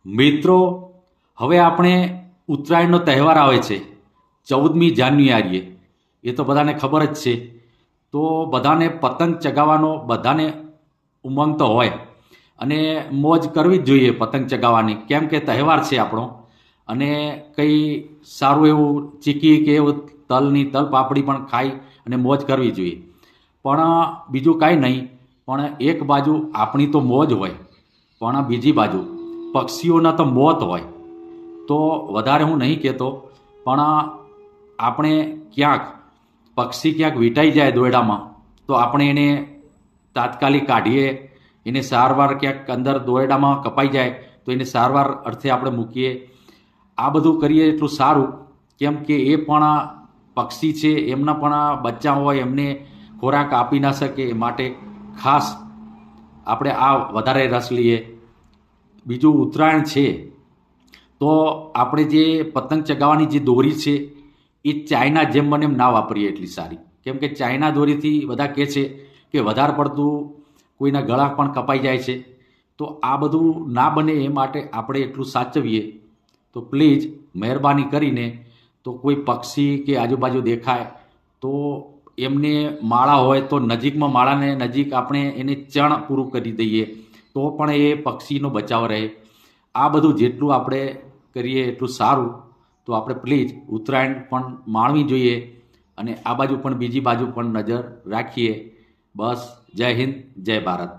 મિત્રો, હવે આપણે ઉત્તરાયણનો તહેવાર આવે છે 14મી જાન્યુઆરીએ. એ તો બધાને ખબર જ છે. તો બધાને પતંગ ચગાવવાનો બધાને ઉમંગ તો હોય અને મોજ કરવી જ જોઈએ પતંગ ચગાવવાની, કેમ કે તહેવાર છે આપણો. અને કંઈ સારું એવું ચીકી કે એવું તલ પાપડી પણ ખાઈ અને મોજ કરવી જોઈએ. પણ બીજું કાંઈ નહીં, પણ એક બાજુ આપણી તો મોજ હોય, પણ બીજી બાજુ પક્ષીઓના તો મોત હોય. તો વધારે હું નહીં કહેતો, પણ આપણે ક્યાંક પક્ષી ક્યાંક વીંટાઈ જાય દોરડામાં તો આપણે એને તાત્કાલિક કાઢીએ, એને સારવાર ક્યાંક અંદર દોરડામાં કપાઈ જાય તો એને સારવાર અર્થે આપણે મૂકીએ. આ બધું કરીએ એટલું સારું, કેમ કે એ પણ પક્ષી છે, એમના પણ બચ્ચા હોય, એમને ખોરાક આપી ના શકે, એ માટે ખાસ આપણે આ વધારે રસ લઈએ. બીજું ઉત્તરાયણ છે તો આપણે જે પતંગ ચગાવવાની જે દોરી છે એ ચાઇના જેમ મને એમ ના વાપરીએ એટલી સારી, કેમ કે ચાઇના દોરીથી બધા કહે છે કે વધારે પડતું કોઈના ગળા પણ કપાઈ જાય છે. તો આ બધું ના બને એ માટે આપણે એટલું સાચવીએ. તો પ્લીઝ મહેરબાની કરીને, તો કોઈ પક્ષી કે આજુબાજુ દેખાય તો એમને માળા હોય તો નજીકમાં માળાને નજીક આપણે એને ચણ પૂરું કરી દઈએ તો પણ એ પક્ષીનો બચાવ રહે. આ બધું જેટલું આપણે કરીએ એટલું સારું. તો આપણે પ્લીઝ ઉત્તરાયણ પણ માણવી જોઈએ અને આ બાજુ પણ બીજી બાજુ પણ નજર રાખીએ. બસ, જય હિન્દ, જય ભારત.